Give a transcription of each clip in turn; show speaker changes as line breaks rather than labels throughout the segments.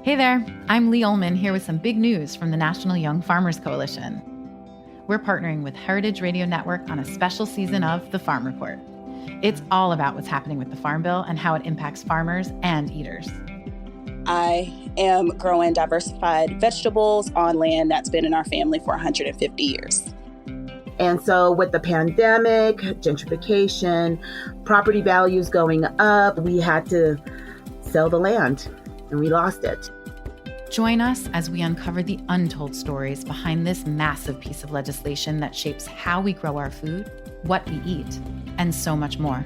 Hey there, I'm Lee Ullman here with some big news from the National Young Farmers Coalition. We're partnering with Heritage Radio Network on a special season of The Farm Report. It's all about what's happening with the Farm Bill and how it impacts farmers and eaters.
I am growing diversified vegetables on land that's been in our family for 150 years.
And so with the pandemic, gentrification, property values going up, we had to sell the land and we lost it.
Join us as we uncover the untold stories behind this massive piece of legislation that shapes how we grow our food, what we eat, and so much more.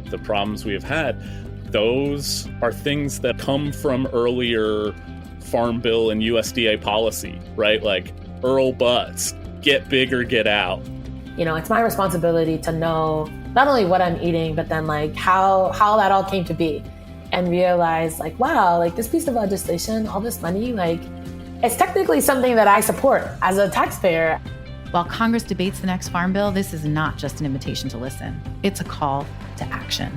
The problems we have had, those are things that come from earlier Farm Bill and USDA policy, right? Like Earl Butz, get big or get out.
You know, it's my responsibility to know not only what I'm eating, but then like how that all came to be. And realize like, wow, like this piece of legislation, all this money, like it's technically something that I support as a taxpayer.
While Congress debates the next Farm Bill, this is not just an invitation to listen. It's a call to action.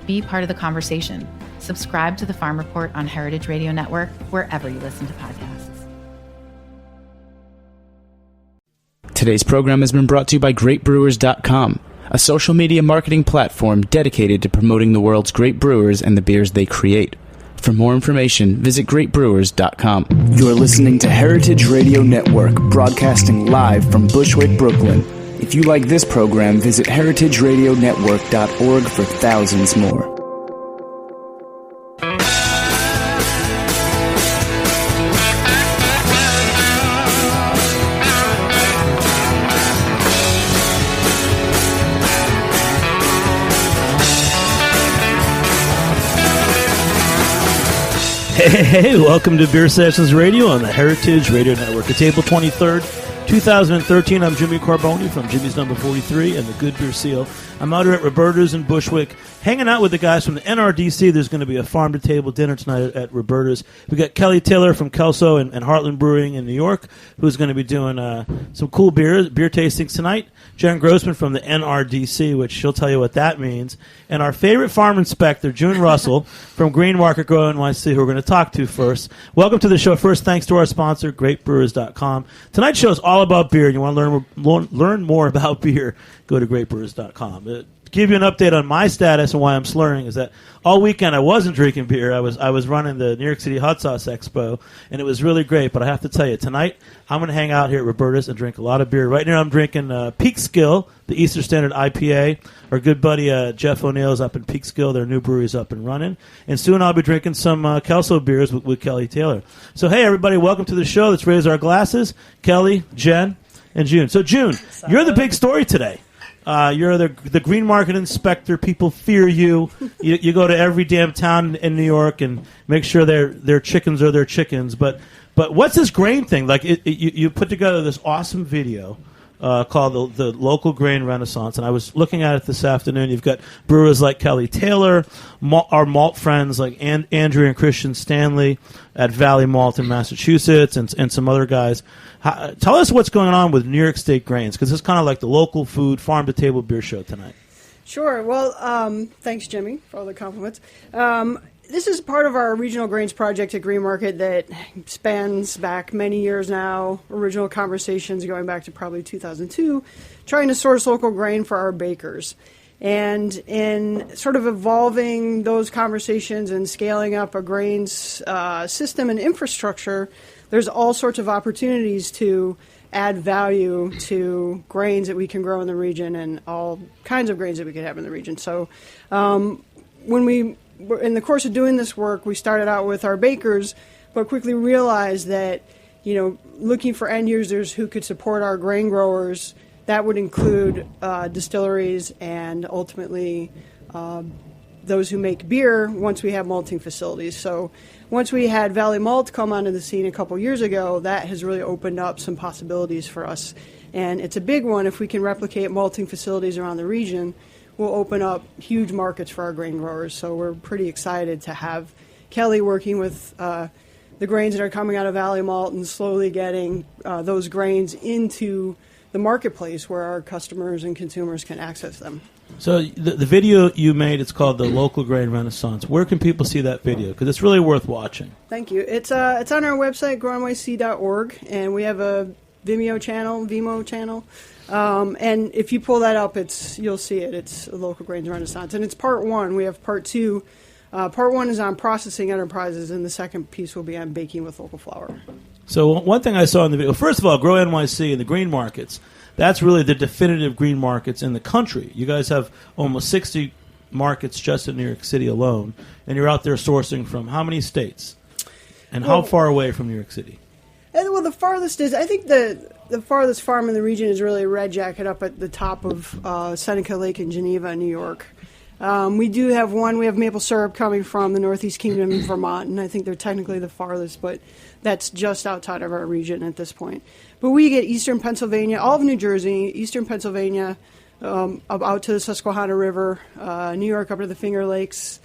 Be part of the conversation. Subscribe to the Farm Report on Heritage Radio Network, wherever you listen to podcasts.
Today's program has been brought to you by GreatBrewers.com, a social media marketing platform dedicated to promoting the world's great brewers and the beers they create. For more information, visit GreatBrewers.com. You're listening to Heritage Radio Network, broadcasting live from Bushwick, Brooklyn. If you like this program, visit heritageradionetwork.org for thousands more.
Hey, welcome to Beer Sessions Radio on the Heritage Radio Network. It's April 23rd, 2013. I'm Jimmy Carboni from Jimmy's Number 43 and the Good Beer Seal. I'm out here at Roberta's in Bushwick, hanging out with the guys from the NRDC. There's going to be a farm-to-table dinner tonight at Roberta's. We got Kelly Taylor from Kelso and Heartland Brewing in New York, who's going to be doing some cool beer tastings tonight. Jen Grossman from the NRDC, which she'll tell you what that means. And our favorite farm inspector, June Russell from Green Market Grow NYC, who we're going to talk to first. Welcome to the show. First, thanks to our sponsor, GreatBrewers.com. Tonight's show is all about beer. You want to learn more about beer, go to GreatBrewers.com. To give you an update on my status and why I'm slurring is that all weekend I wasn't drinking beer. I was running the New York City Hot Sauce Expo, and it was really great. But I have to tell you, tonight I'm going to hang out here at Roberta's and drink a lot of beer. Right now I'm drinking Peekskill, the Eastern Standard IPA. Our good buddy Jeff O'Neill's up in Peekskill. Their new brewery's up and running. And soon I'll be drinking some Kelso beers with Kelly Taylor. So hey, everybody, welcome to the show. Let's raise our glasses. Kelly, Jen, and June. So June, you're the big story today. You're the green market inspector. People fear you. You go to every damn town in New York and make sure their chickens are their chickens. But what's this grain thing? Like you put together this awesome video called the Local Grain Renaissance, and I was looking at it this afternoon. You've got brewers like Kelly Taylor, our malt friends like Andrew and Christian Stanley at Valley Malt in Massachusetts, and some other guys. Tell us what's going on with New York State Grains, because it's kind of like the local food, farm-to-table beer show tonight.
Sure. Well, thanks, Jimmy, for all the compliments. This is part of our regional grains project at Green Market that spans back many years now, original conversations going back to probably 2002, trying to source local grain for our bakers. And in sort of evolving those conversations and scaling up a grains system and infrastructure, there's all sorts of opportunities to add value to grains that we can grow in the region and all kinds of grains that we could have in the region. So in the course of doing this work, we started out with our bakers, but quickly realized that, looking for end users who could support our grain growers, that would include distilleries and ultimately those who make beer once we have malting facilities. So once we had Valley Malt come onto the scene a couple years ago, that has really opened up some possibilities for us. And it's a big one. If we can replicate malting facilities around the region, we'll open up huge markets for our grain growers. So we're pretty excited to have Kelly working with the grains that are coming out of Valley Malt and slowly getting those grains into the marketplace where our customers and consumers can access them.
So the video you made, it's called The Local Grain Renaissance. Where can people see that video? Because it's really worth watching.
Thank you. It's on our website, grownyc.org, and we have a Vimeo channel. And if you pull that up, you'll see it. It's a Local Grains Renaissance, and it's part one. We have part two. Part one is on processing enterprises, and the second piece will be on baking with local flour.
So one thing I saw in the video, first of all, Grow NYC and the green markets, that's really the definitive green markets in the country. You guys have almost 60 markets just in New York City alone, and you're out there sourcing from how many states? And how far away from New York City?
Well, the farthest is, I think the farthest farm in the region is really Red Jacket up at the top of Seneca Lake in Geneva, New York. We do have one. We have maple syrup coming from the Northeast Kingdom in Vermont, and I think they're technically the farthest, but that's just outside of our region at this point. But we get eastern Pennsylvania, all of New Jersey, eastern Pennsylvania, out to the Susquehanna River, New York up to the Finger Lakes,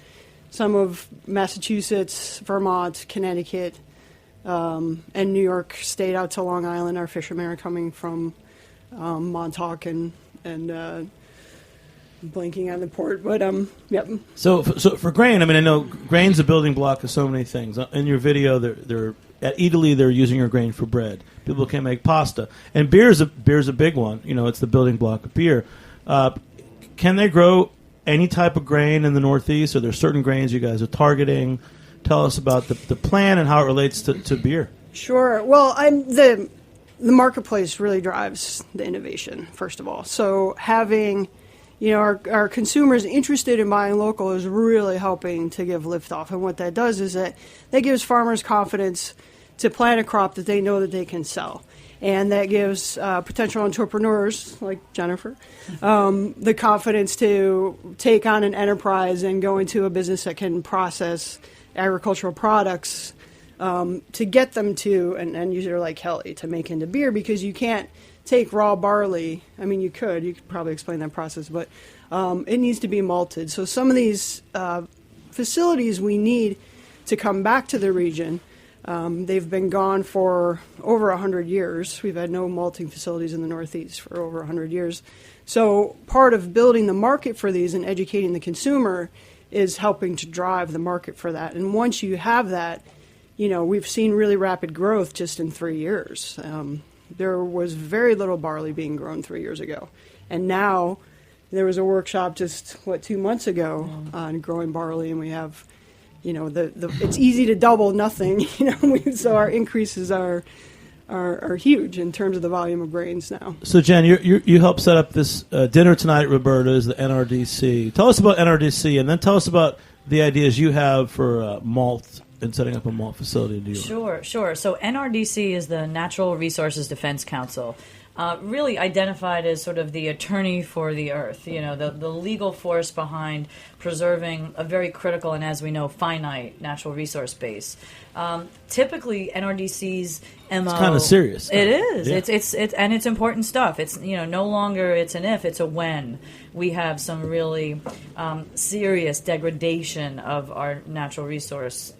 some of Massachusetts, Vermont, Connecticut, and New York State out to Long Island. Our fishermen are coming from Montauk and blanking on the port, but yep.
So for grain, I mean, I know grain's a building block of so many things. In your video, they're at Italy, they're using your grain for bread. People can make pasta, and beer's a big one. You know, it's the building block of beer. Can they grow any type of grain in the Northeast? Are there certain grains you guys are targeting? Tell us about the plan and how it relates to beer.
Sure. Well, the marketplace really drives the innovation, first of all. So having our consumers interested in buying local is really helping to give liftoff. And what that does is that gives farmers confidence to plant a crop that they know that they can sell. And that gives potential entrepreneurs like Jennifer the confidence to take on an enterprise and go into a business that can process agricultural products to get them to an end user like Kelly to make into beer, because you can't take raw barley. I mean, you could probably explain that process, but it needs to be malted. So some of these facilities we need to come back to the region. They've been gone for over 100 years. We've had no malting facilities in the Northeast for over 100 years. So part of building the market for these and educating the consumer is helping to drive the market for that. And once you have that, we've seen really rapid growth just in 3 years. There was very little barley being grown 3 years ago. And now there was a workshop just, 2 months ago on growing barley, and we have, it's easy to double nothing, so our increases are huge in terms of the volume of grains now.
So, Jen, you helped set up this dinner tonight at Roberta's, the NRDC. Tell us about NRDC, and then tell us about the ideas you have for malt and setting up a malt facility in New York.
Sure. So NRDC is the Natural Resources Defense Council, really identified as sort of the attorney for the earth, the legal force behind preserving a very critical and, as we know, finite natural resource base. Typically, NRDC's MO...
It's kind of serious.
It is.
Yeah.
It's important stuff. It's, no longer it's an if, it's a when. We have some really serious degradation of our natural resource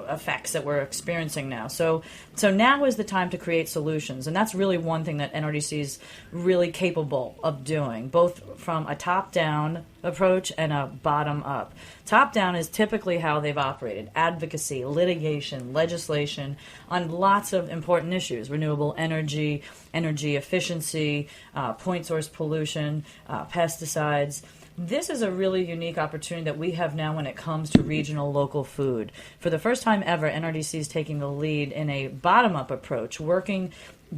effects that we're experiencing now. So now is the time to create solutions, and that's really one thing that NRDC is really capable of doing, both from a top-down approach and a bottom-up. Top-down is typically how they've operated: advocacy, litigation, legislation on lots of important issues: renewable energy, energy efficiency, point source pollution, pesticides. This is a really unique opportunity that we have now when it comes to regional local food. For the first time ever, NRDC is taking the lead in a bottom-up approach, working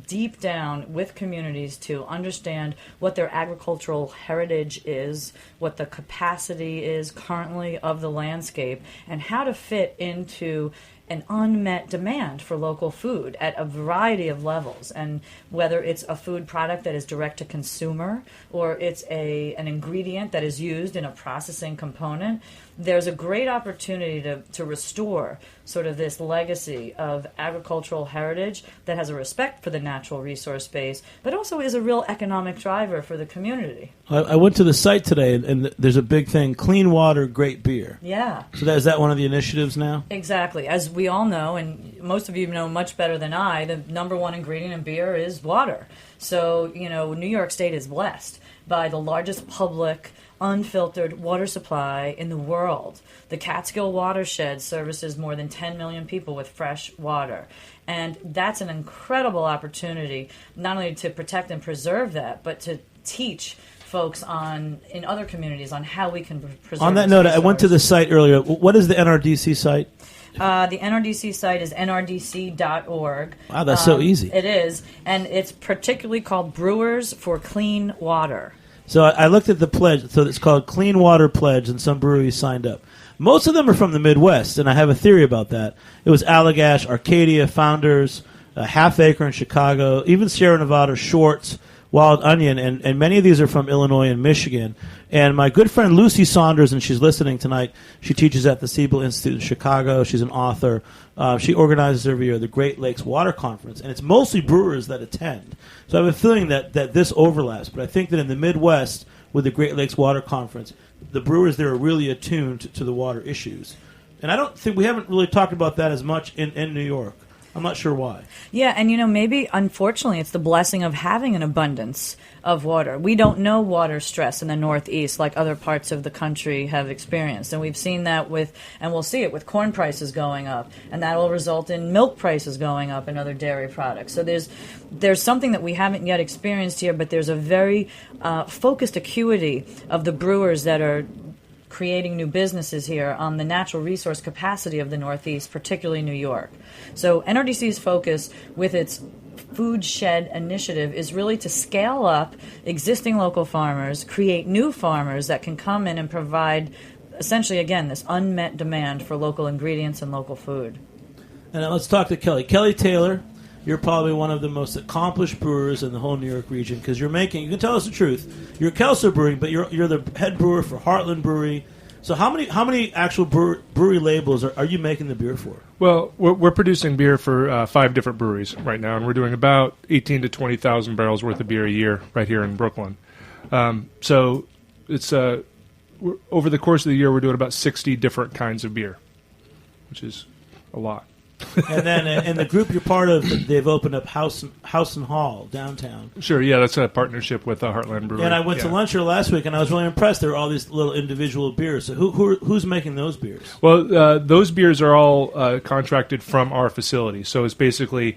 deep down with communities to understand what their agricultural heritage is, what the capacity is currently of the landscape, and how to fit into an unmet demand for local food at a variety of levels. And whether it's a food product that is direct to consumer or it's an ingredient that is used in a processing component, there's a great opportunity to restore sort of this legacy of agricultural heritage that has a respect for the natural resource base, but also is a real economic driver for the community.
I went to the site today, and there's a big thing: clean water, great beer.
Yeah.
So is that one of the initiatives now?
Exactly. As we all know, and most of you know much better than I, the number one ingredient in beer is water. So, New York State is blessed by the largest public unfiltered water supply in the world. The Catskill watershed services more than 10 million people with fresh water. And that's an incredible opportunity, not only to protect and preserve that, but to teach folks in other communities on how we can preserve.
On that note, I went to the site earlier. What is the NRDC site?
The NRDC site is nrdc.org.
Wow, that's so easy.
It is, and it's particularly called Brewers for Clean Water.
So I looked at the pledge. So it's called Clean Water Pledge, and some breweries signed up. Most of them are from the Midwest, and I have a theory about that. It was Allagash, Arcadia, Founders, Half Acre in Chicago, even Sierra Nevada, Schwartz, Wild Onion, and many of these are from Illinois and Michigan. And my good friend Lucy Saunders, and she's listening tonight, she teaches at the Siebel Institute in Chicago. She's an author. She organizes every year the Great Lakes Water Conference, and it's mostly brewers that attend. So I have a feeling that this overlaps, but I think that in the Midwest with the Great Lakes Water Conference, the brewers there are really attuned to the water issues. And I don't think we haven't really talked about that as much in New York. I'm not sure why.
Yeah, and maybe, unfortunately, it's the blessing of having an abundance of water. We don't know water stress in the Northeast like other parts of the country have experienced. And we've seen that and we'll see it with corn prices going up. And that will result in milk prices going up and other dairy products. So there's something that we haven't yet experienced here, but there's a very focused acuity of the brewers that are creating new businesses here on the natural resource capacity of the Northeast, particularly New York. So NRDC's focus with its Food Shed initiative is really to scale up existing local farmers, create new farmers that can come in and provide essentially, again, this unmet demand for local ingredients and local food.
And now let's talk to Kelly. Kelly Taylor, you're probably one of the most accomplished brewers in the whole New York region because you can tell us the truth. You're Kelso Brewing, but you're the head brewer for Heartland Brewery. So how many actual brewery labels are you making the beer for?
Well, we're producing beer for 5 different breweries right now, and we're doing about 18 to 20,000 barrels worth of beer a year right here in Brooklyn. So it's over the course of the year, we're doing about 60 different kinds of beer, which is a lot.
And then in the group you're part of, they've opened up House and Hall downtown.
Sure, yeah, that's a partnership with the Heartland Brewery.
And I went to lunch here last week, and I was really impressed. There were all these little individual beers. So who's making those beers?
Well, those beers are all contracted from our facility. So it's basically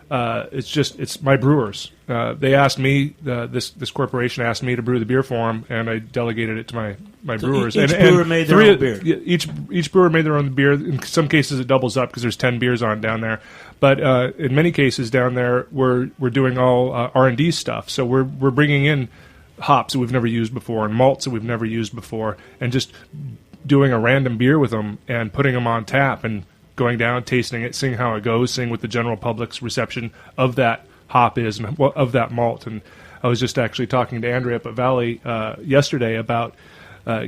it's my brewers. They asked me, this corporation asked me to brew the beer for them, and I delegated it to my brewers.
Each brewer made their own beer.
Each brewer made their own beer. In some cases, it doubles up because there's 10 beers on down there. But in many cases down there, we're doing all R&D stuff. So we're bringing in hops that we've never used before and malts that we've never used before, and just doing a random beer with them and putting them on tap and going down, tasting it, seeing how it goes, seeing what the general public's reception of that hop is and of that malt. And I was just actually talking to Andrea up at Valley yesterday about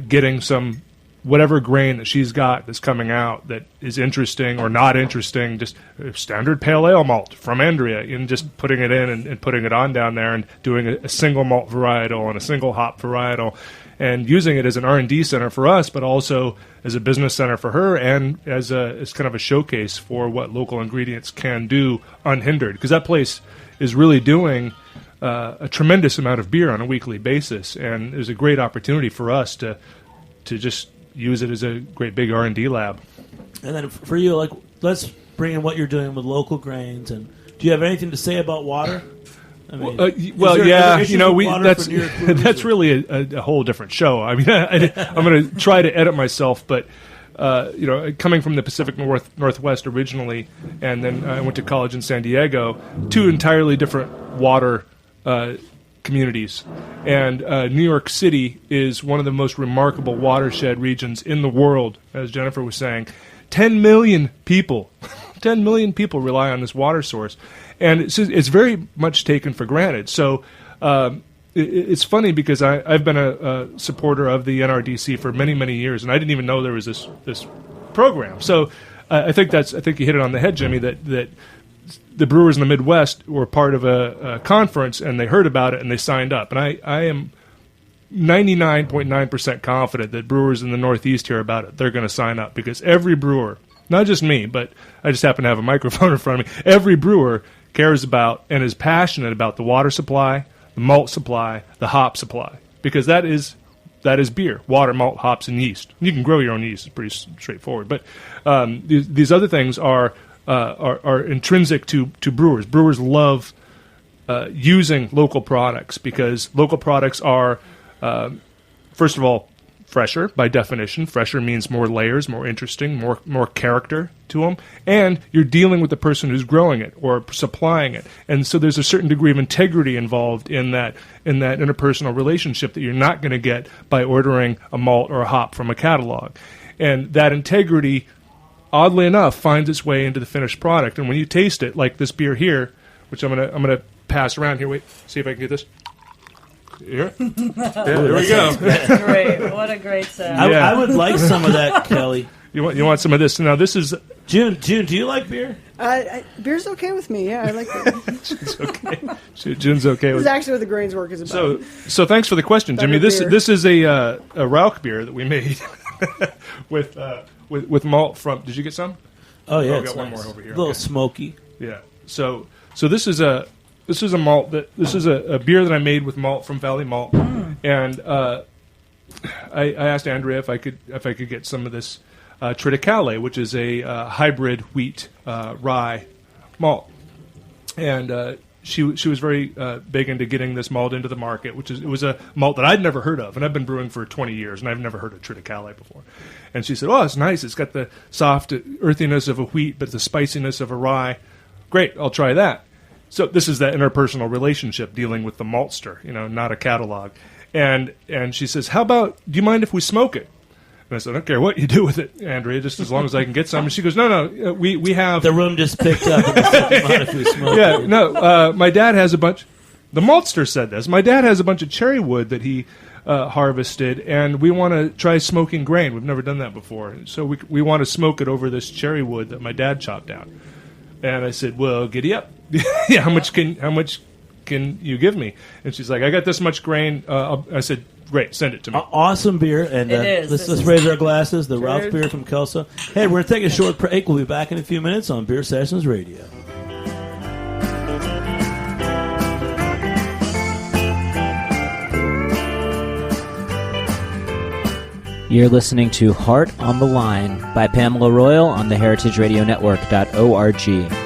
getting some whatever grain that she's got that's coming out that is interesting or not interesting, just standard pale ale malt from Andrea, and just putting it in and putting it on down there and doing a single malt varietal and a single hop varietal, and using it as an R&D center for us, but also as a business center for her, and as kind of a showcase for what local ingredients can do unhindered. Because that place is really doing a tremendous amount of beer on a weekly basis, and there's a great opportunity for us to just use it as a great big R&D lab.
And then for you, let's bring in what you're doing with local grains. And do you have anything to say about water? I mean,
that's really a whole different show. I mean, I'm going to try to edit myself, but coming from the Pacific Northwest originally, and then I went to college in San Diego, 2 entirely different water communities. And New York City is one of the most remarkable watershed regions in the world, as Jennifer was saying. 10 million people rely on this water source. And it's very much taken for granted. So it's funny because I've been a supporter of the NRDC for many, many years, and I didn't even know there was this program. So I think you hit it on the head, Jimmy, that the brewers in the Midwest were part of a conference, and they heard about it, and they signed up. And I am 99.9% confident that brewers in the Northeast hear about it. They're going to sign up because every brewer, not just me, but I just happen to have a microphone in front of me, every brewer cares about and is passionate about the water supply, the malt supply, the hop supply, because that is beer: water, malt, hops, and yeast. You can grow your own yeast; it's pretty straightforward. But these other things are intrinsic to brewers. Brewers love using local products because local products are, first of all, fresher by definition. Fresher means more layers, more interesting, more character to them, and you're dealing with the person who's growing it or supplying it, and so there's a certain degree of integrity involved in that interpersonal relationship that you're not going to get by ordering a malt or a hop from a catalog, and that integrity, oddly enough, finds its way into the finished product. And when you taste it, like this beer here, which I'm gonna pass around here. Wait, see if I can get this. Here, there we go.
Great, what a great sound.
I would like some of that, Kelly.
You want some of this? Now this is
June. Do you like beer?
Beer's okay with me. Yeah, I like it.
June's okay. June's okay
This
with
is actually what the grains work is about.
So thanks for the question, Jimmy.
Better beer.
This is a Rauch beer that we made with malt from. Did you get some?
Oh yeah,
I got one more over here.
A little smoky.
Yeah. So this is a malt this is a beer that I made with malt from Valley Malt, and I asked Andrea if I could get some of this triticale, which is a hybrid wheat rye malt, and she was very big into getting this malt into the market, it was a malt that I'd never heard of, and I've been brewing for 20 years, and I've never heard of triticale before. And she said, "Oh, it's nice. It's got the soft earthiness of a wheat, but the spiciness of a rye. Great, I'll try that." So this is that interpersonal relationship dealing with the maltster, not a catalog. And she says, "How about, do you mind if we smoke it?" And I said, "I don't care what you do with it, Andrea, just as long as I can get some." And she goes, No, we have...
The room just picked up. And if we smoke
yeah, no, my dad has a bunch... The maltster said this. My dad has a bunch of cherry wood that he harvested, and we want to try smoking grain. We've never done that before. So we want to smoke it over this cherry wood that my dad chopped down. And I said, "Well, giddy up. Yeah, how much can you give me?" And she's like, "I got this much grain." I said, "Great, send it to me."
Awesome beer, and
It is.
let's raise our glasses. The Ralph beer from Kelso. Hey, we're gonna take a short break. We'll be back in a few minutes on Beer Sessions Radio.
You're listening to Heart on the Line by Pamela Royal on the heritageradionetwork.org.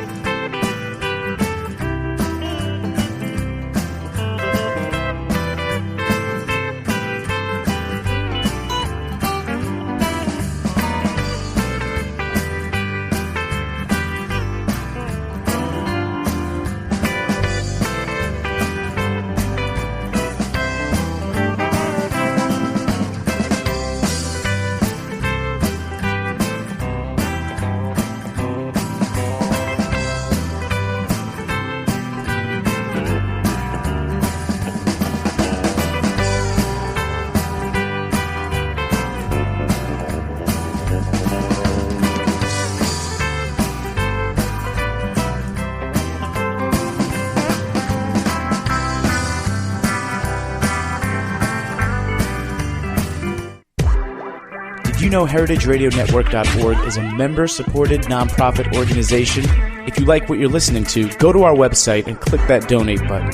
You know heritageradionetwork.org is a member-supported nonprofit organization. If you like what you're listening to, go to our website and click that donate button.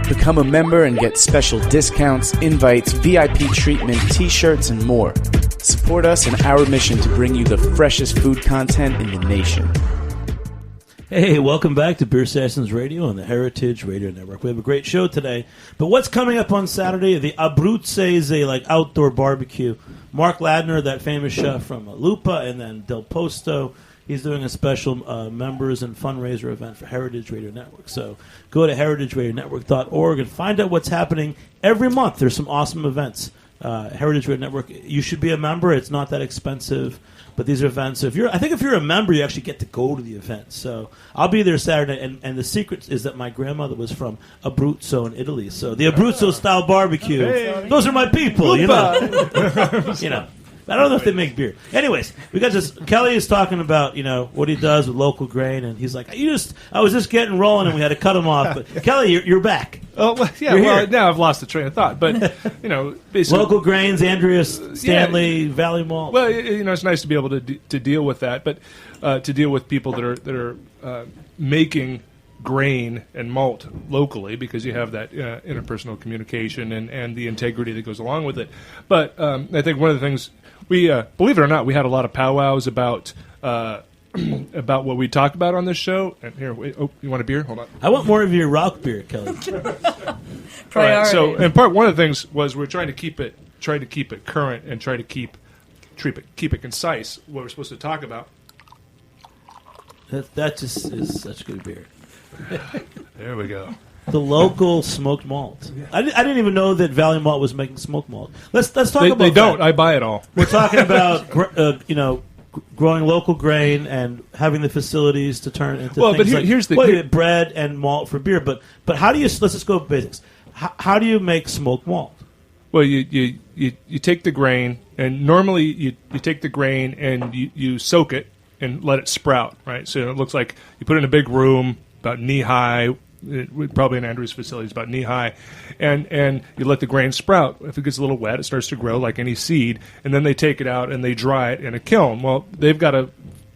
Become a member and get special discounts, invites, VIP treatment, t-shirts, and more. Support us in our mission to bring you the freshest food content in the nation.
Hey, welcome back to Beer Sessions Radio on the Heritage Radio Network. We have a great show today. But what's coming up on Saturday? The Abruzze is a outdoor barbecue. Mark Ladner, that famous chef from Lupa, and then Del Posto, he's doing a special members and fundraiser event for Heritage Radio Network. So go to heritageradionetwork.org and find out what's happening every month. There's some awesome events. Heritage Radio Network, you should be a member. It's not that expensive. But these are events. So if you're a member, you actually get to go to the event. So I'll be there Saturday, and the secret is that my grandmother was from Abruzzo in Italy. So the Abruzzo style barbecue. Hey. Those are my people, you know. I don't know if they make beer. Anyways, we got this. Kelly is talking about what he does with local grain, and he's like, I was just getting rolling, and we had to cut him off. But Kelly, you're back.
Oh well, yeah. Well, now I've lost the train of thought. But basically,
local grains, Andreas Stanley, Valley Malt.
Well, it's nice to be able to deal with that, but to deal with people that are making grain and malt locally because you have that interpersonal communication and the integrity that goes along with it. But I think one of the things we, believe it or not, we had a lot of powwows about about what we talked about on this show. And here, wait, you want a beer? Hold on.
I want more of your rock beer, Kelly.
All right, so, and one of the things was we're trying to keep it current and try to keep it concise. What we're supposed to talk about.
That just is such good beer.
There we go.
The local smoked malt. I didn't even know that Valley Malt was making smoked malt. Let's talk about.
They don't.
That.
I buy it all.
We're talking about growing local grain and having the facilities to turn into things
here's
like bread and malt for beer. But how do you? Let's just go basics. How do you make smoked malt?
Well, you take the grain, and normally you take the grain and you soak it and let it sprout, right? So it looks like you put it in a big room about knee high. Probably in Andrew's facility, it's about knee high, and you let the grain sprout. If it gets a little wet, it starts to grow like any seed, and then they take it out and they dry it in a kiln. Well, they've got a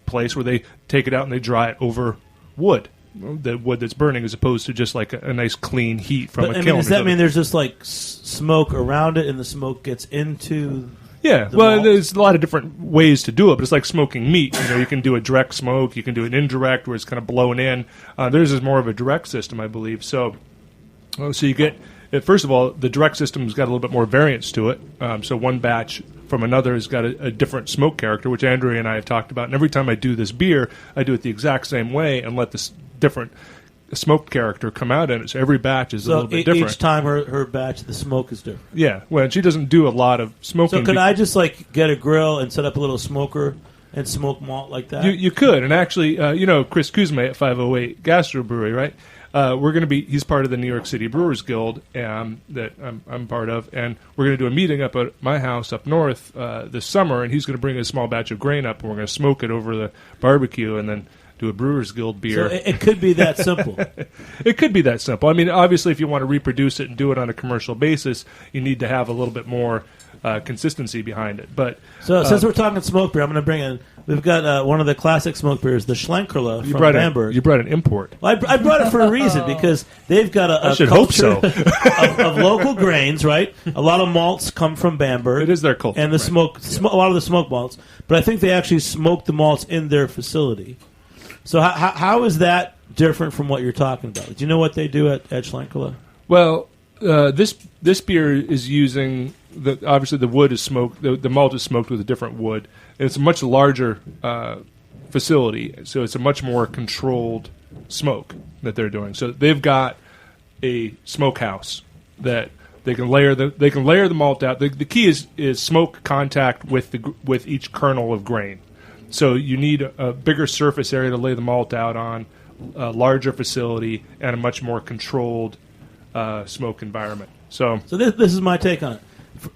place where they take it out and they dry it over wood, the wood that's burning, as opposed to just like a nice clean heat from a kiln.
Does that mean there's just like smoke around it, and the smoke gets into?
Yeah, well, there's a lot of different ways to do it, but it's like smoking meat. You can do a direct smoke, you can do an indirect where it's kind of blown in. Theirs is more of a direct system, I believe. So you get, first of all, the direct system's got a little bit more variance to it. So one batch from another has got a different smoke character, which Andrea and I have talked about. And every time I do this beer, I do it the exact same way and let this different smoke character come out in it. So every batch is a little bit different.
Each time her batch, the smoke is different.
Yeah, well, she doesn't do a lot of smoking.
So could I just get a grill and set up a little smoker and smoke malt like that?
You could, and actually, Chris Kuzme at 508 Gastro Brewery, right? We're going to be. He's part of the New York City Brewers Guild that I'm part of, and we're going to do a meeting up at my house up north this summer, and he's going to bring a small batch of grain up, and we're going to smoke it over the barbecue, and then do a Brewers Guild beer.
So it could be that simple.
It could be that simple. I mean, obviously, if you want to reproduce it and do it on a commercial basis, you need to have a little bit more consistency behind it. But
since we're talking smoke beer, I'm going to bring in. We've got one of the classic smoke beers, the Schlenkerla from Bamberg.
You brought an import.
Well, I brought it for a reason because they've got a culture of local grains, right? A lot of malts come from Bamberg.
It is their culture,
and the a lot of the smoke malts. But I think they actually smoke the malts in their facility. So how is that different from what you're talking about? Do you know what they do at Schlenkerla?
Well, this beer is using obviously the wood is smoked. The malt is smoked with a different wood, and it's a much larger facility. So it's a much more controlled smoke that they're doing. So they've got a smokehouse that they can layer the malt out. The key is smoke contact with each kernel of grain. So you need a bigger surface area to lay the malt out on, a larger facility, and a much more controlled smoke environment. So
this is my take on it.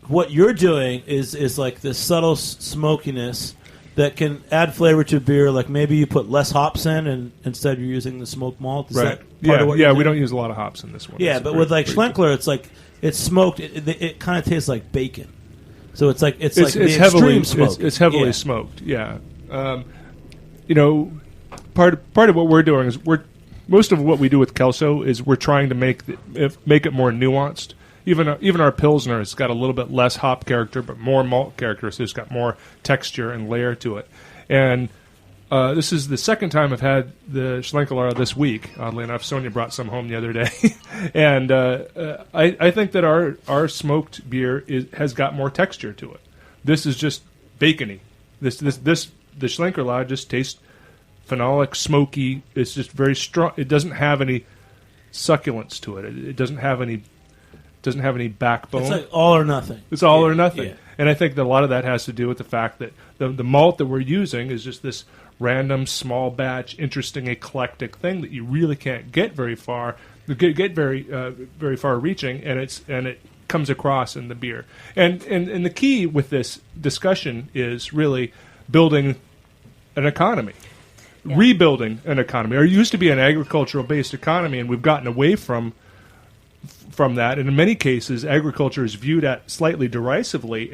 What you're doing is like this subtle smokiness that can add flavor to beer. Like maybe you put less hops in, and instead you're using the smoked malt. Is
right.
that part of what
you're
doing?
We don't use a lot of hops in this one.
Yeah, but with Schlenkerla, it's like it's smoked. It kind of tastes like bacon. So it's like the extreme smoke.
It's heavily smoked. Yeah. Part of what we're doing is most of what we do with Kelso is we're trying to make it more nuanced. Even our Pilsner has got a little bit less hop character, but more malt character, so it's got more texture and layer to it. And this is the second time I've had the Schlenkerla this week. Oddly enough, Sonia brought some home the other day, and I think that our smoked beer has got more texture to it. This is just bacony. The Schlenkerla just tastes phenolic, smoky. It's just very strong. It doesn't have any succulence to it. It doesn't have any backbone.
It's like all or nothing.
It's all or nothing.
Yeah.
And I think that a lot of that has to do with the fact that the malt that we're using is just this random, small batch, interesting, eclectic thing that you really can't get very far. Get very far reaching, and it comes across in the beer. And the key with this discussion is really building an economy, rebuilding an economy. It used to be an agricultural-based economy, and we've gotten away from that. And in many cases, agriculture is viewed at slightly derisively.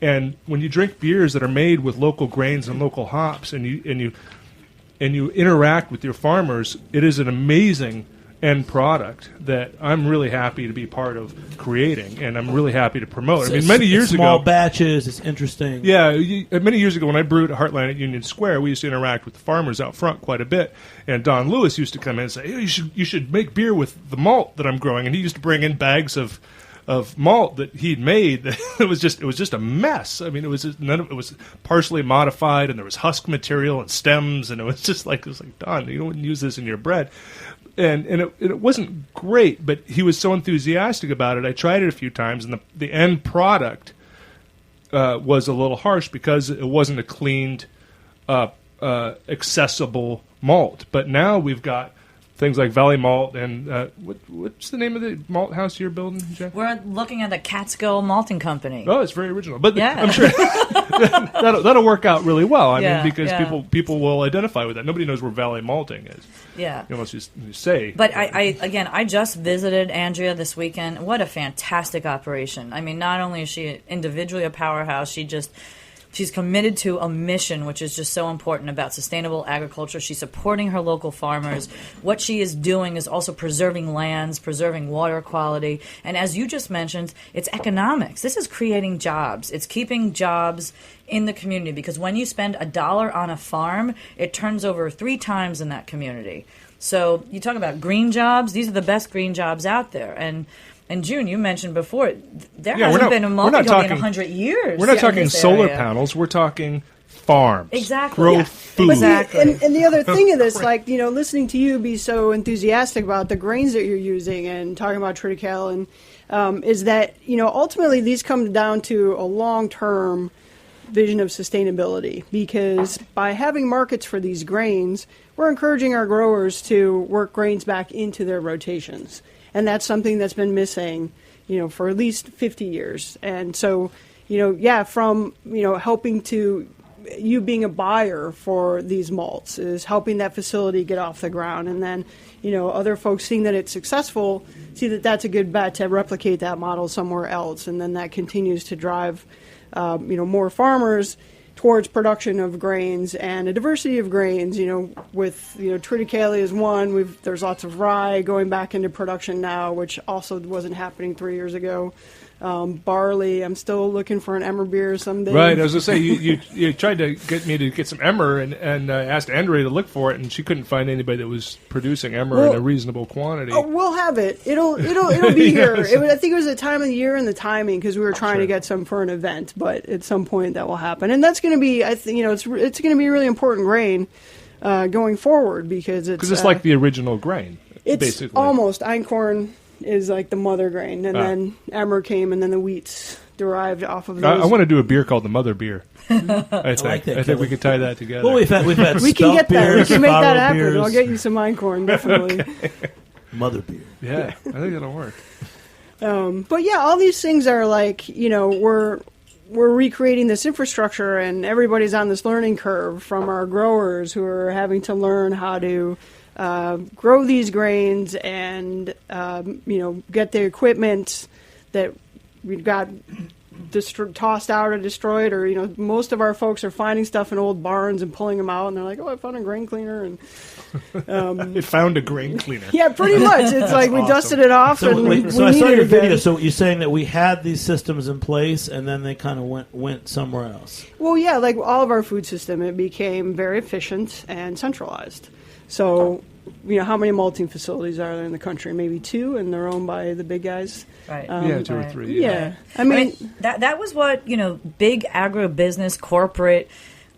And when you drink beers that are made with local grains and local hops, and you and you interact with your farmers, it is an amazing end product that I'm really happy to be part of creating, and I'm really happy to promote. I mean, many years ago,
small batches. It's interesting.
Yeah, many years ago when I brewed at Heartland at Union Square, we used to interact with the farmers out front quite a bit. And Don Lewis used to come in and say, hey, "You should make beer with the malt that I'm growing." And he used to bring in bags of malt that he'd made. It was just a mess. I mean, it was partially modified, and there was husk material and stems, and it was like Don, you don't use this in your bread. And it wasn't great, but he was so enthusiastic about it. I tried it a few times, and the end product was a little harsh because it wasn't a cleaned, accessible malt. But now we've got things like Valley Malt and what's the name of the malt house you're building, Jeff?
We're looking at the Catskill Malting Company.
Oh, it's very original, but
yeah.
I'm sure that'll work out really well. I mean, because people will identify with that. Nobody knows where Valley Malting is.
Yeah,
unless you say.
But I just visited Andrea this weekend. What a fantastic operation! I mean, not only is she individually a powerhouse, she's committed to a mission, which is just so important about sustainable agriculture. She's supporting her local farmers. What she is doing is also preserving lands, preserving water quality. And as you just mentioned, it's economics. This is creating jobs. It's keeping jobs in the community, because when you spend $1 on a farm, it turns over 3 times in that community. So you talk about green jobs. These are the best green jobs out there. And June, you mentioned before, there hasn't been a multi company in 100 years.
We're not talking solar panels. We're talking farms.
Exactly.
Grow food.
Exactly. And the other thing of this, listening to you be so enthusiastic about the grains that you're using and talking about triticale, and is that, ultimately these come down to a long-term vision of sustainability, because by having markets for these grains, we're encouraging our growers to work grains back into their rotations. And that's something that's been missing, for at least 50 years. And so, from, helping to you being a buyer for these malts is helping that facility get off the ground. And then, other folks seeing that it's successful, see that that's a good bet to replicate that model somewhere else. And then that continues to drive, more farmers towards production of grains and a diversity of grains, with, triticale is one. There's lots of rye going back into production now, which also wasn't happening 3 years ago. Barley, I'm still looking for an emmer beer someday.
Right, I was going to say, you tried to get me to get some emmer and asked Andrea to look for it, and she couldn't find anybody that was producing emmer in a reasonable quantity.
Oh, we'll have it. It'll be here. I think it was the time of the year and the timing, because we were trying to get some for an event, but at some point that will happen. And that's going to be, it's going to be a really important grain going forward, because it's
like the original grain,
it's
basically.
Almost. Einkorn is like the mother grain, and then emmer came, and then the wheats derived off of those.
I want to do a beer called the Mother Beer. I think we could tie that together.
Well, we've had
we can get that. We can make that happen. Beers. I'll get you some Einkorn, definitely.
Okay.
Mother beer.
Yeah, I think that'll work.
But yeah, all these things are we're recreating this infrastructure, and everybody's on this learning curve, from our growers who are having to learn how to grow these grains and get the equipment that we've got tossed out or destroyed, or most of our folks are finding stuff in old barns and pulling them out, and they're like, "Oh, I found a grain cleaner," and
it found a grain cleaner.
Yeah, pretty much. It's like we dusted it off.
So
I
saw your video. So you're saying that we had these systems in place, and then they kind of went somewhere else.
Well, yeah, like all of our food system, it became very efficient and centralized. So, how many malting facilities are there in the country? Maybe 2, and they're owned by the big guys.
Right.
2 or 3.
Yeah.
I mean, that was what, big agribusiness corporate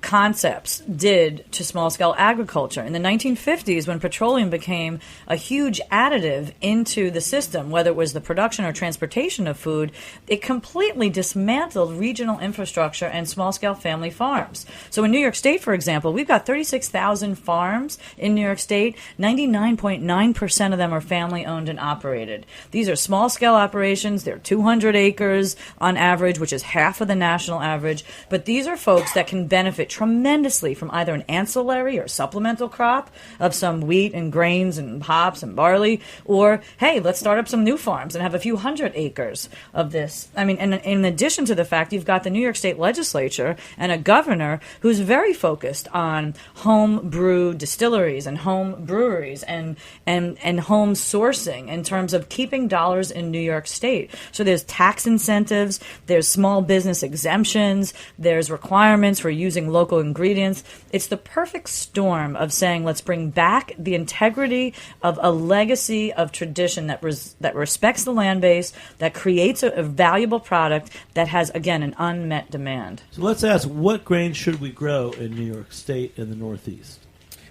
concepts did to small-scale agriculture. In the 1950s, when petroleum became a huge additive into the system, whether it was the production or transportation of food, it completely dismantled regional infrastructure and small-scale family farms. So in New York State, for example, we've got 36,000 farms in New York State. 99.9% of them are family-owned and operated. These are small-scale operations. They're 200 acres on average, which is half of the national average. But these are folks that can benefit tremendously from either an ancillary or supplemental crop of some wheat and grains and hops and barley, or, hey, let's start up some new farms and have a few hundred acres of this. I mean, and in addition to the fact you've got the New York State legislature and a governor who's very focused on home brew distilleries and home breweries and home sourcing in terms of keeping dollars in New York State. So there's tax incentives, there's small business exemptions, there's requirements for using local ingredients. It's the perfect storm of saying, let's bring back the integrity of a legacy of tradition that respects the land base, that creates a valuable product that has, again, an unmet demand.
So let's ask, what grains should we grow in New York State and the Northeast?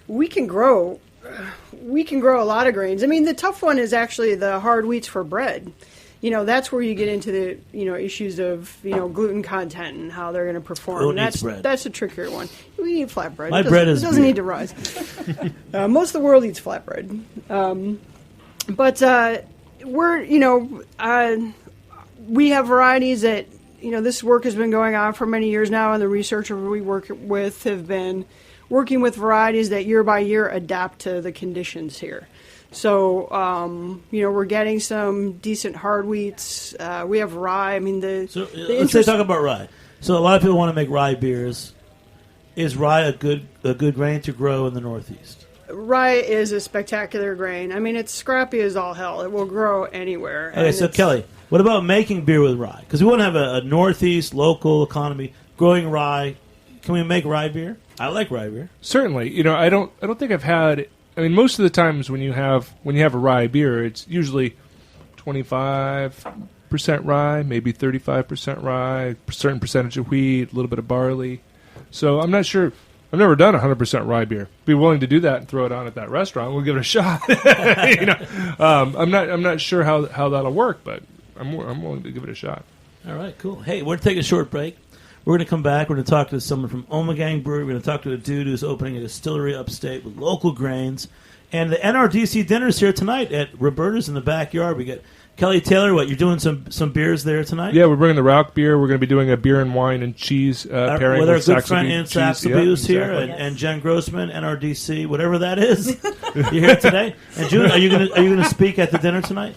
We can grow a lot of grains. I mean, the tough one is actually the hard wheats for bread. That's where you get into the, issues of, gluten content and how they're going to perform. That's a trickier one. We eat flatbread. It doesn't need to rise. Most of the world eats flatbread. But we have varieties that, this work has been going on for many years now, and the researchers we work with have been working with varieties that year by year adapt to the conditions here. So, we're getting some decent hard wheats. We have rye. I mean,
let's talk about rye. So a lot of people want to make rye beers. Is rye a good grain to grow in the Northeast?
Rye is a spectacular grain. I mean, it's scrappy as all hell. It will grow anywhere.
Okay, so Kelly, what about making beer with rye? Because we want to have a Northeast local economy growing rye. Can we make rye beer? I like rye beer.
Certainly. I don't think I've had. I mean, most of the times when you have a rye beer, it's usually 25% rye, maybe 35% rye, a certain percentage of wheat, a little bit of barley. So I'm not sure. I've never done 100% rye beer. Be willing to do that and throw it on at that restaurant. We'll give it a shot. I'm not sure how that'll work, but I'm willing to give it a shot.
All right, cool. Hey, we're taking a short break. We're going to come back. We're going to talk to someone from Omegang Brewery. We're going to talk to a dude who's opening a distillery upstate with local grains. And the NRDC dinner's here tonight at Roberta's in the backyard. We got Kelly Taylor. What, you're doing some beers there tonight?
Yeah, we're bringing the Rauch beer. We're going to be doing a beer and wine and cheese pairing
with our
with
good friend Ann Saxby who's here, and Jen Grossman, NRDC, whatever that is. You're here today. And June, are you going to speak at the dinner tonight?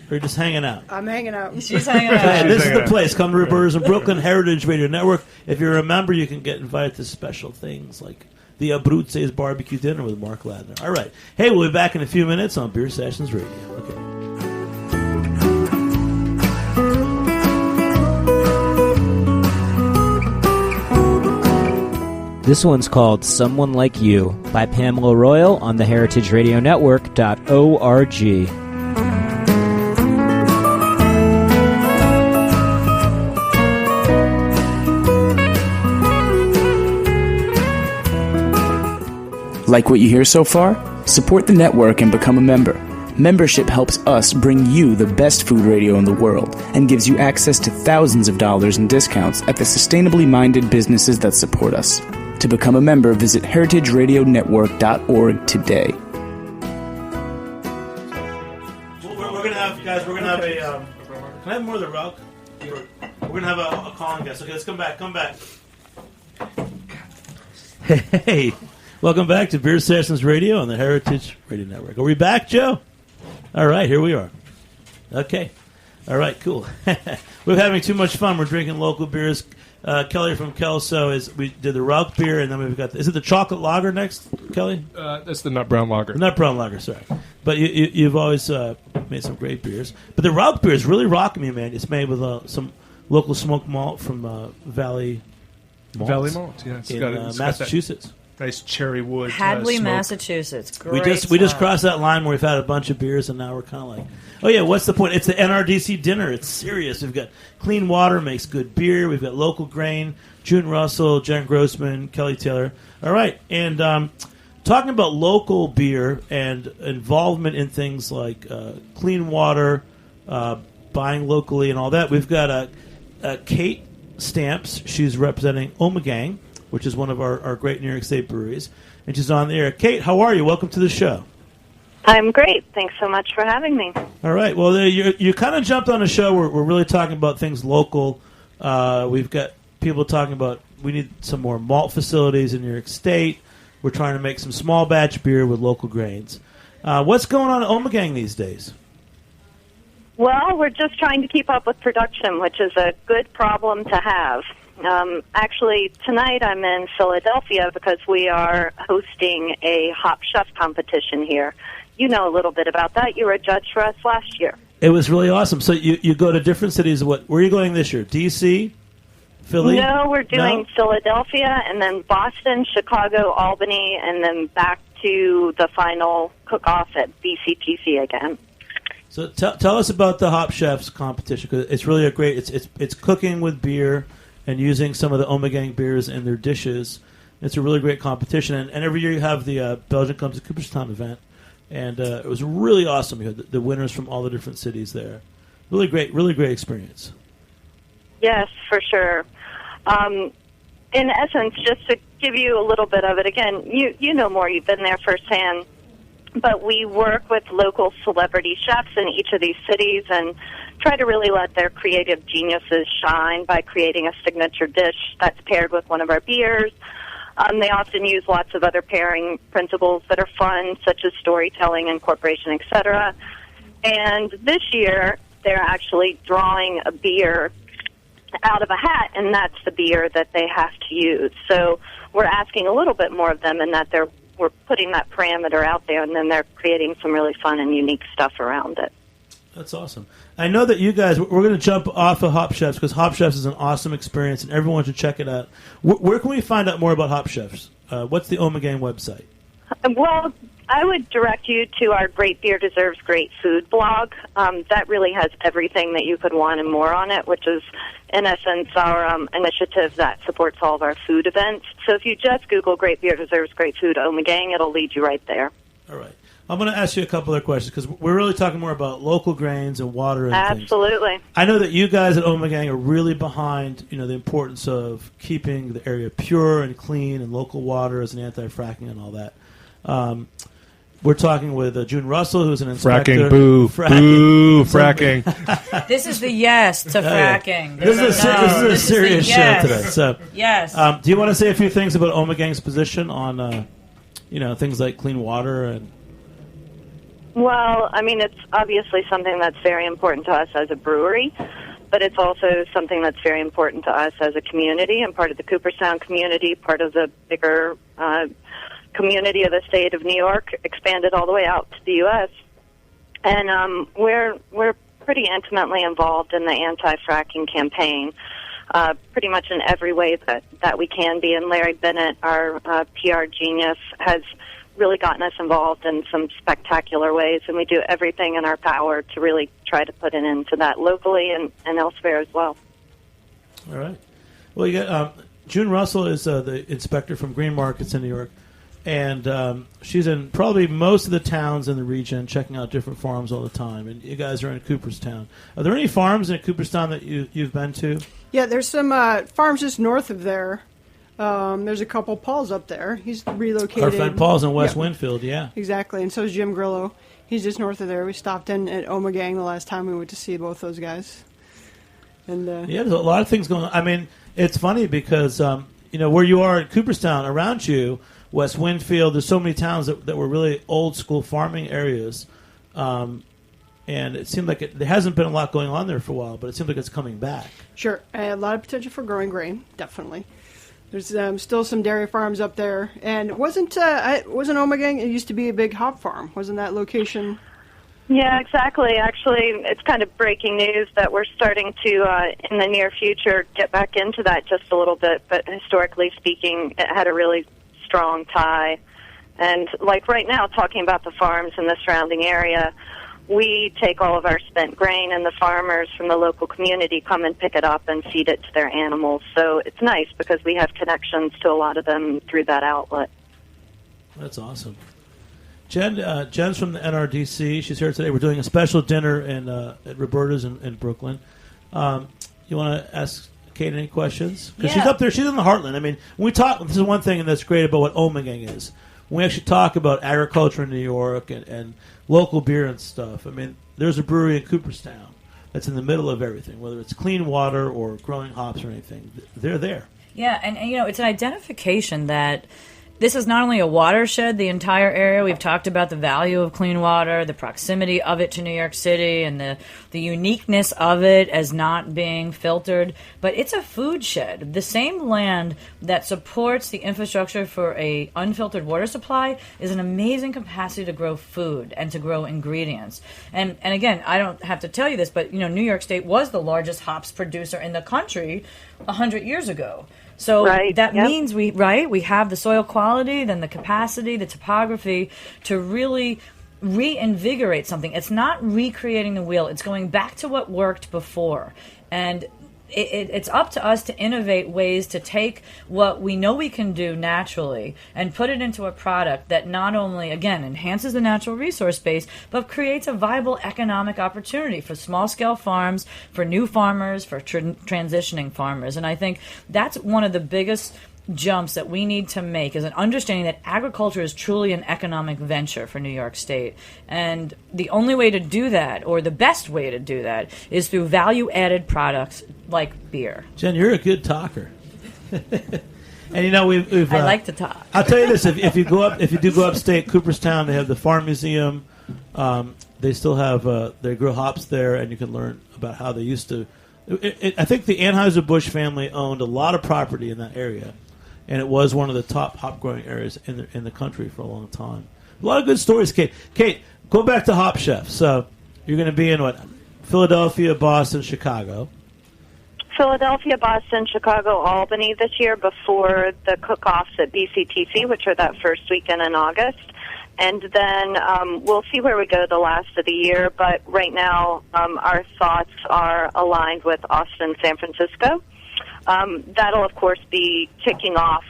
Or you're just hanging out?
I'm hanging out.
She's hanging out.
This is the place. Come to Roberta's in Brooklyn, Heritage Radio Network. If you're a member, you can get invited to special things like the Abruzzi's barbecue dinner with Mark Ladner. All right. Hey, we'll be back in a few minutes on Beer Sessions Radio. Okay.
This one's called Someone Like You by Pamela Royal on the heritageradionetwork.org.
Like what you hear so far? Support the network and become a member. Membership helps us bring you the best food radio in the world and gives you access to thousands of dollars in discounts at the sustainably minded businesses that support us. To become a member, visit heritageradionetwork.org today.
We're going to have, guys, can I have more of the Rauch? We're going to have a calling guest. Okay, let's come back. Hey. Welcome back to Beer Sessions Radio on the Heritage Radio Network. Are we back, Joe? All right, here we are. Okay. All right, cool. We're having too much fun. We're drinking local beers. Kelly from Kelso we did the Rauch beer, and then we've got is it the chocolate lager next, Kelly?
That's the nut brown lager.
The nut brown lager, sorry. But you've always made some great beers. But the Rauch beer is really rocking me, man. It's made with some local smoked malt from Valley Malt.
Valley Malt, yeah. It's
in Massachusetts.
Nice cherry wood.
Hadley,
smoke.
Massachusetts. Great.
We just crossed that line where we've had a bunch of beers, and now we're kind of like, oh yeah, what's the point? It's the NRDC dinner. It's serious. We've got clean water, makes good beer. We've got local grain. June Russell, Jen Grossman, Kelly Taylor. All right, and talking about local beer and involvement in things like clean water, buying locally, and all that. We've got Kate Stamps. She's representing Omegang, which is one of our great New York State breweries. And she's on the air. Kate, how are you? Welcome to the show.
I'm great. Thanks so much for having me.
All right. Well, you kind of jumped on a show where we're really talking about things local. We've got people talking about we need some more malt facilities in New York State. We're trying to make some small batch beer with local grains. What's going on at Ommegang these days?
Well, we're just trying to keep up with production, which is a good problem to have. Actually, tonight I'm in Philadelphia because we are hosting a Hop Chef competition here. You know a little bit about that. You were a judge for us last year.
It was really awesome. So you go to different cities. Where are you going this year? D.C., Philly?
No, we're doing Philadelphia and then Boston, Chicago, Albany, and then back to the final cook-off at BCTC again.
So tell us about the Hop Chefs competition, because it's really a great. It's cooking with beer and using some of the Ommegang beers in their dishes. It's a really great competition, and every year you have the Belgian Comes to Cooperstown event, and it was really awesome. You had the winners from all the different cities there. Really great experience.
Yes, for sure. In essence, just to give you a little bit of it, again, you know more. You've been there firsthand. But we work with local celebrity chefs in each of these cities and try to really let their creative geniuses shine by creating a signature dish that's paired with one of our beers. They often use lots of other pairing principles that are fun, such as storytelling, incorporation, etc. And this year, they're actually drawing a beer out of a hat, and that's the beer that they have to use. So we're asking a little bit more of them in that we're putting that parameter out there, and then they're creating some really fun and unique stuff around it.
That's awesome. I know that you guys, we're going to jump off of Hop Chefs because Hop Chefs is an awesome experience, and everyone should check it out. Where can we find out more about Hop Chefs? What's the Ommegang website?
Well, I would direct you to our Great Beer Deserves Great Food blog. That really has everything that you could want and more on it, which is, in essence, our initiative that supports all of our food events. So if you just Google Great Beer Deserves Great Food Ommegang, it'll lead you right there. All right.
I'm going to ask you a couple other questions because we're really talking more about local grains and water and
Absolutely.
Things. I know that you guys at Ommegang are really behind, the importance of keeping the area pure and clean and local water as an anti-fracking and all that. We're talking with June Russell, who's an inspector.
Fracking, boo. Boo, fracking.
This is the yes to fracking.
This is a serious show today. So,
yes.
Do you want to say a few things about Ommegang's position on, things like clean water and...
Well, I mean, it's obviously something that's very important to us as a brewery, but it's also something that's very important to us as a community and part of the Cooperstown community, part of the bigger community of the state of New York, expanded all the way out to the U.S. And we're pretty intimately involved in the anti-fracking campaign, pretty much in every way that we can be. And Larry Bennett, our PR genius, has really gotten us involved in some spectacular ways, and we do everything in our power to really try to put an end to that locally and elsewhere as well.
All right. Well, you got June Russell is the inspector from Green Markets in New York, and she's in probably most of the towns in the region checking out different farms all the time, and you guys are in Cooperstown. Are there any farms in Cooperstown that you've been to?
Yeah, there's some farms just north of there. There's a couple. Paul's up there. He's relocated.
Our friend Paul's in West Winfield, yeah.
Exactly, and so is Jim Grillo. He's just north of there. We stopped in at Ommegang the last time we went to see both those guys. And
yeah, there's a lot of things going on. I mean, it's funny because, where you are in Cooperstown, around you, West Winfield, there's so many towns that were really old school farming areas. And it seemed like there hasn't been a lot going on there for a while, but it seems like it's coming back.
Sure. A lot of potential for growing grain, definitely. There's still some dairy farms up there, and wasn't Ommegang? It used to be a big hop farm. Wasn't that location?
Yeah, exactly. Actually, it's kind of breaking news that we're starting to, in the near future, get back into that just a little bit. But historically speaking, it had a really strong tie. And like right now, talking about the farms in the surrounding area, we take all of our spent grain, and the farmers from the local community come and pick it up and feed it to their animals. So it's nice because we have connections to a lot of them through that outlet.
That's awesome. Jen's from the NRDC. She's here today. We're doing a special dinner at Roberta's in Brooklyn. You want to ask Kate any questions? Because she's up there. She's in the heartland. I mean, when we talk, this is one thing that's great about what Ommegang is. When we actually talk about agriculture in New York and local beer and stuff, I mean, there's a brewery in Cooperstown that's in the middle of everything, whether it's clean water or growing hops or anything. They're there.
Yeah, and it's an identification that this is not only a watershed, the entire area. We've talked about the value of clean water, the proximity of it to New York City, and the uniqueness of it as not being filtered. But it's a food shed. The same land that supports the infrastructure for a unfiltered water supply is an amazing capacity to grow food and to grow ingredients. And again, I don't have to tell you this, but New York State was the largest hops producer in the country 100 years ago. So that means we have the soil quality, then the capacity, the topography to really reinvigorate something. It's not recreating the wheel. It's going back to what worked before. And it's up to us to innovate ways to take what we know we can do naturally and put it into a product that not only, again, enhances the natural resource base, but creates a viable economic opportunity for small-scale farms, for new farmers, for transitioning farmers. And I think that's one of the biggest jumps that we need to make, is an understanding that agriculture is truly an economic venture for New York State. And the only way to do that, or the best way to do that, is through value-added products like beer.
Jen, you're a good talker. And we've
I like to talk.
I'll tell you this: if you do go upstate, Cooperstown, they have the Farm Museum. They still have they grow hops there, and you can learn about how they used to. I think the Anheuser-Busch family owned a lot of property in that area, and it was one of the top hop growing areas in the country for a long time. A lot of good stories, Kate. Kate, go back to Hop Chef. So you're going to be in Philadelphia, Boston, Chicago.
Philadelphia, Boston, Chicago, Albany this year before the cook-offs at BCTC, which are that first weekend in August. And then we'll see where we go the last of the year. But right now, our thoughts are aligned with Austin, San Francisco. That'll, of course, be kicking off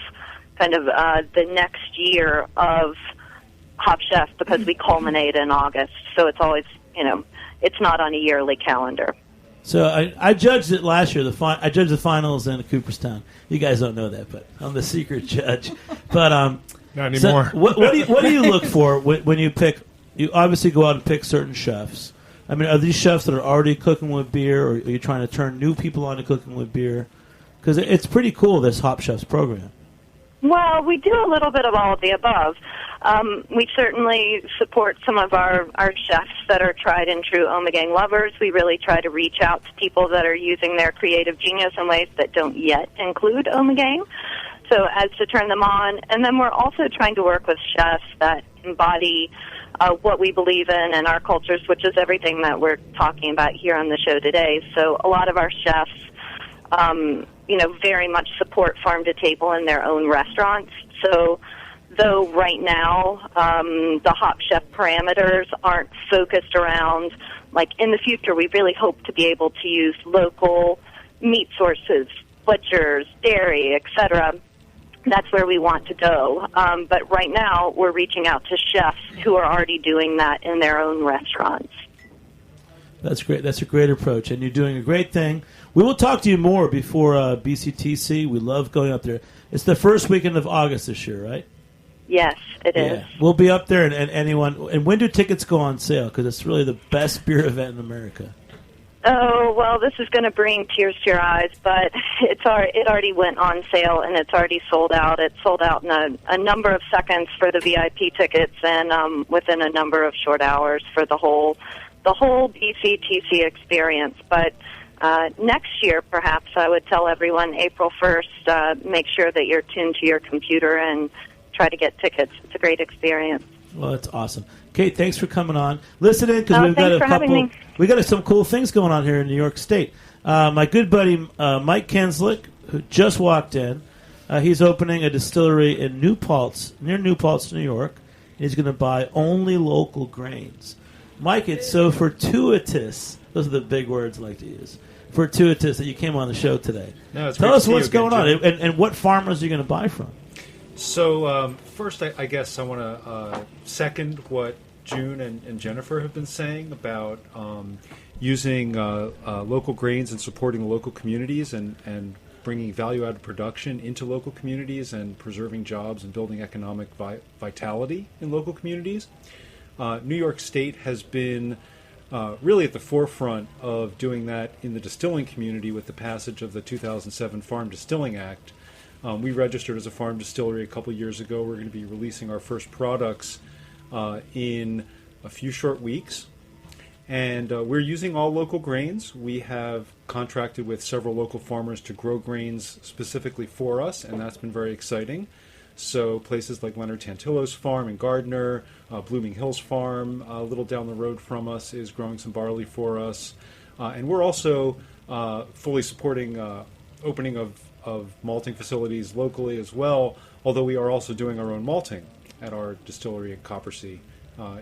kind of the next year of Hop Chef because we culminate in August. So it's always, it's not on a yearly calendar.
So I judged it last year. I judged the finals in Cooperstown. You guys don't know that, but I'm the secret judge. But
not anymore.
So what do you look for when you pick? You obviously go out and pick certain chefs. I mean, are these chefs that are already cooking with beer, or are you trying to turn new people on to cooking with beer? Because it's pretty cool, this Hop Chefs program.
Well, we do a little bit of all of the above. We certainly support some of our chefs that are tried and true Omegang lovers. We really try to reach out to people that are using their creative genius in ways that don't yet include Omegang, so as to turn them on. And then we're also trying to work with chefs that embody what we believe in and our cultures, which is everything that we're talking about here on the show today. So a lot of our chefs very much support farm to table in their own restaurants. So though right now the Hop Chef parameters aren't focused around, like in the future we really hope to be able to use local meat sources, butchers, dairy, etc. That's where we want to go. But right now we're reaching out to chefs who are already doing that in their own restaurants.
That's great. That's a great approach, and you're doing a great thing. We will talk to you more before BCTC. We love going up there. It's the first weekend of August this year, right?
Yes, it is.
We'll be up there, and anyone. And when do tickets go on sale? Because it's really the best beer event in America.
Oh, well, this is going to bring tears to your eyes, but it already went on sale, and it's already sold out. It sold out in a number of seconds for the VIP tickets, and within a number of short hours for the whole BCTC experience. But next year, perhaps, I would tell everyone April 1st, make sure that you're tuned to your computer and try to get tickets. It's a great experience.
Well, that's awesome. Kate, thanks for coming on. Listen in, because we got some cool things going on here in New York State. My good buddy Mike Kenslick, who just walked in, he's opening a distillery in near New Paltz, New York. He's going to buy only local grains. Mike, it's so fortuitous. Those are the big words I like to use. Fortuitous that you came on the show today.
No, it's
Tell us what's going on,
Jim.
and what farmers are you going to buy from?
So first, I guess I want to second what June and Jennifer have been saying about using local grains and supporting the local communities and bringing value-added production into local communities and preserving jobs and building economic vitality in local communities. New York State has been really at the forefront of doing that in the distilling community with the passage of the 2007 Farm Distilling Act, We registered as a farm distillery a couple years ago. We're going to be releasing our first products in a few short weeks. And we're using all local grains. We have contracted with several local farmers to grow grains specifically for us, and that's been very exciting. So places like Leonard Tantillo's farm in Gardner, Blooming Hills Farm, a little down the road from us, is growing some barley for us. And we're also fully supporting opening of malting facilities locally as well, although we are also doing our own malting at our distillery at Coppersea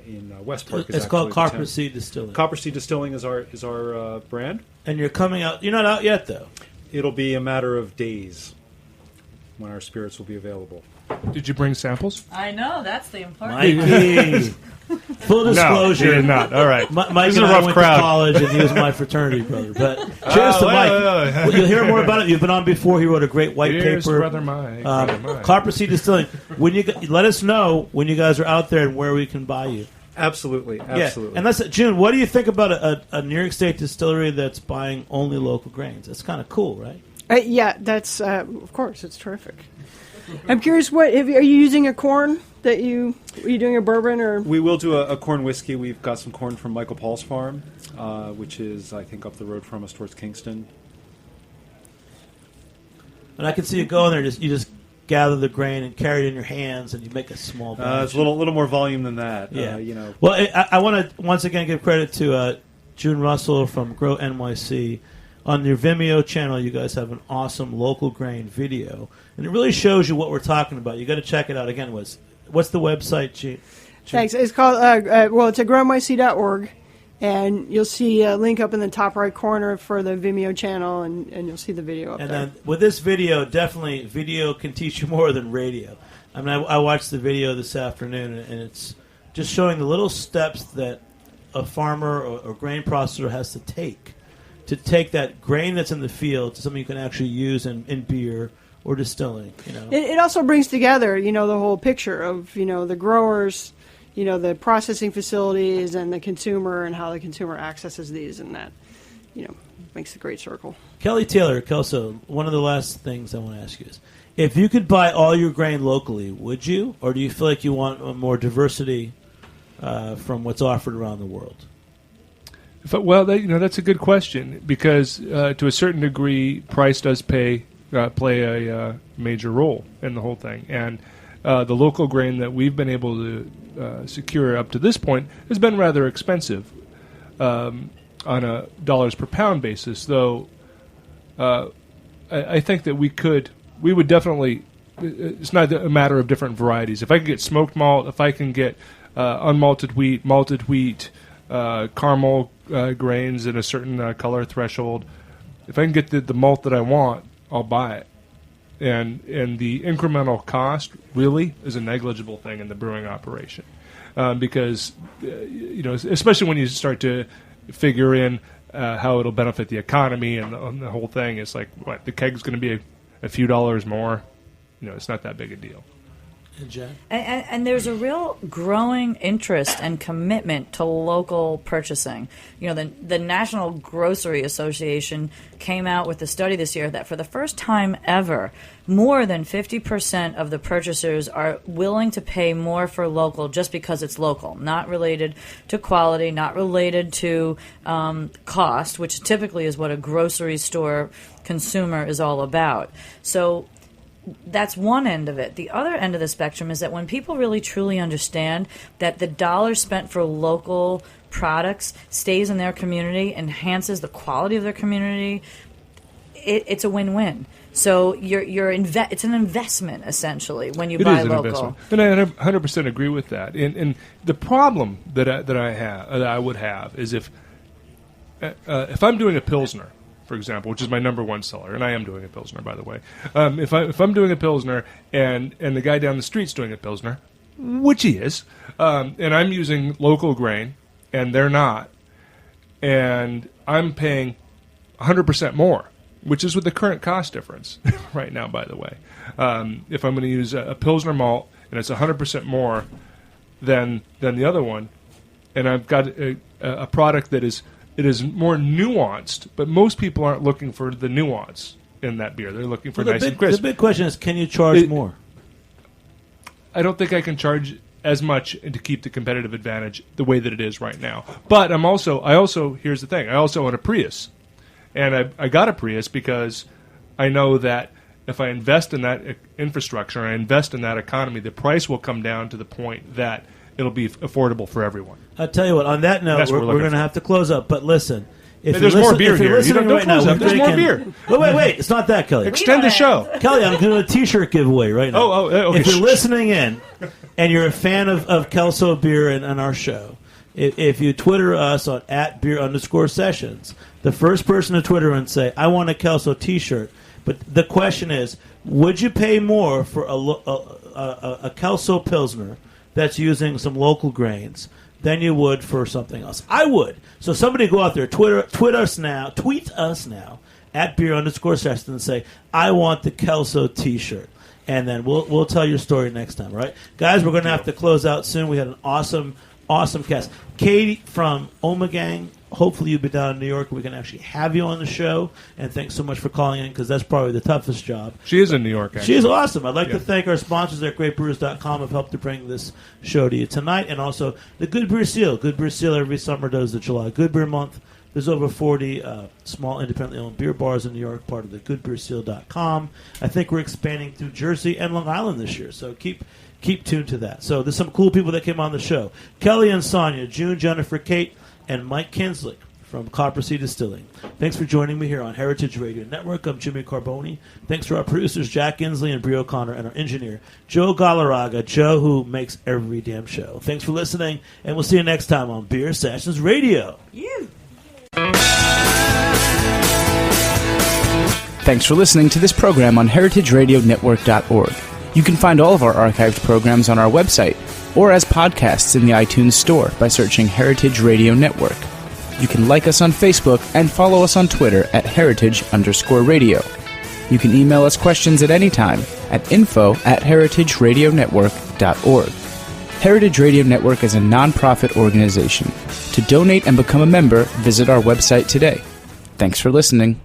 in West Park.
It's called Coppersea Distilling.
Coppersea Distilling is our brand.
And you're coming out. You're not out yet, though.
It'll be a matter of days when our spirits will be available.
Did you bring samples?
I know, that's the important
Mikey. Full disclosure.
No, he did not. All right.
Mike
This
and
is a
I
rough
went
crowd.
to college, and he was my fraternity brother. But cheers to Mike. Well, you'll hear more about it. You've been on before. He wrote a great white
Here's
paper.
Brother Mike.
Coppersea Distilling. Let us know when you guys are out there and where we can buy you.
Absolutely.
Yeah. And that's June. What do you think about a New York State distillery that's buying only local grains? That's kind of cool, right?
Yeah, that's of course it's terrific. I'm curious, are you using a corn are you doing a bourbon or?
We will do a corn whiskey. We've got some corn from Michael Paul's farm, which is I think up the road from us towards Kingston.
And I can see you going there. You just gather the grain and carry it in your hands, and you make a small batch.
It's a little more volume than that.
Yeah. Well, I want to once again give credit to June Russell from Grow NYC. On your Vimeo channel, you guys have an awesome local grain video, and it really shows you what we're talking about. You got to check it out. Again, what's the website, June?
Thanks. It's called it's at grownyc.org, and you'll see a link up in the top right corner for the Vimeo channel, and you'll see the video up there.
And then with this video, definitely video can teach you more than radio. I mean, I watched the video this afternoon, and it's just showing the little steps that a farmer or grain processor has to take that grain that's in the field to something you can actually use in beer or distilling.
It also brings together, the whole picture of, the growers, the processing facilities and the consumer and how the consumer accesses these, and that, makes a great circle.
Kelly Taylor, Kelso, one of the last things I want to ask you is, if you could buy all your grain locally, would you? Or do you feel like you want more diversity from what's offered around the world?
Well, that's a good question because to a certain degree, price does play a major role in the whole thing. And the local grain that we've been able to secure up to this point has been rather expensive on a dollars per pound basis, though I think that we would definitely, it's not a matter of different varieties. If I can get smoked malt, if I can get unmalted wheat, malted wheat, caramel grains in a certain color threshold. If I can get the malt that I want, I'll buy it. And the incremental cost really is a negligible thing in the brewing operation, because especially when you start to figure in how it'll benefit the economy and the whole thing. It's like the keg's going to be a few dollars more. It's not that big a deal.
And there's a real growing interest and commitment to local purchasing. The National Grocery Association came out with a study this year that for the first time ever, more than 50% of the purchasers are willing to pay more for local just because it's local, not related to quality, not related to cost, which typically is what a grocery store consumer is all about. So that's one end of it. The other end of the spectrum is that when people really truly understand that the dollar spent for local products stays in their community, enhances the quality of their community, it's a win-win. So it's an investment essentially when you buy local.
And I 100% agree with that. And the problem that I would have is if I'm doing a Pilsner, for example, which is my number one seller, and I am doing a Pilsner, by the way. If I'm doing a Pilsner and the guy down the street's doing a Pilsner, which he is, and I'm using local grain, and they're not, and I'm paying 100% more, which is with the current cost difference right now, by the way. If I'm going to use a Pilsner malt, and it's 100% more than the other one, and I've got a product that is more nuanced, but most people aren't looking for the nuance in that beer. They're looking for
Well,
nice and crisp.
The big question is, can you charge more?
I don't think I can charge as much to keep the competitive advantage the way that it is right now. But I also here's the thing. I also own a Prius, and I got a Prius because I know that if I invest in that infrastructure, I invest in that economy, the price will come down to the point that it'll be affordable for everyone.
I'll tell you what. On that note, we're going to have to close up. But listen.
There's more beer here. There's more beer.
Wait. It's not that, Kelly.
Extend the show.
Kelly, I'm doing a T-shirt giveaway right now.
Okay.
If you're listening in and you're a fan of Kelso Beer and our show, if you Twitter us on @beer_sessions, the first person to Twitter and say, I want a Kelso T-shirt. But the question is, would you pay more for a Kelso Pilsner that's using some local grains than you would for something else? I would. So somebody go out there, tweet us now, @beer_sessions and say, I want the Kelso T-shirt. And then we'll tell your story next time, right? Guys, we're going to have to close out soon. We had an awesome cast. Katie from Omegang, hopefully you'll be down in New York and we can actually have you on the show. And thanks so much for calling in, because that's probably the toughest job.
She is in New York, actually.
She is awesome. I'd like to thank our sponsors at greatbrewers.com who have helped to bring this show to you tonight. And also the Good Beer Seal. Good Beer Seal every summer does the July Good Beer Month. There's over 40 small independently owned beer bars in New York, part of the goodbeerseal.com. I think we're expanding through Jersey and Long Island this year, so keep tuned to that. So there's some cool people that came on the show. Kelly and Sonia, June, Jennifer, Kate, and Mike Kinsley from Copper Sea Distilling. Thanks for joining me here on Heritage Radio Network. I'm Jimmy Carboni. Thanks to our producers, Jack Inslee and Brie O'Connor, and our engineer, Joe Galarraga, Joe, who makes every damn show. Thanks for listening, and we'll see you next time on Beer Sessions Radio.
Thanks for listening to this program on heritageradionetwork.org. You can find all of our archived programs on our website or as podcasts in the iTunes Store by searching Heritage Radio Network. You can like us on Facebook and follow us on Twitter at @heritage_radio. You can email us questions at any time at info@heritageradionetwork.org. Heritage Radio Network is a non-profit organization. To donate and become a member, visit our website today. Thanks for listening.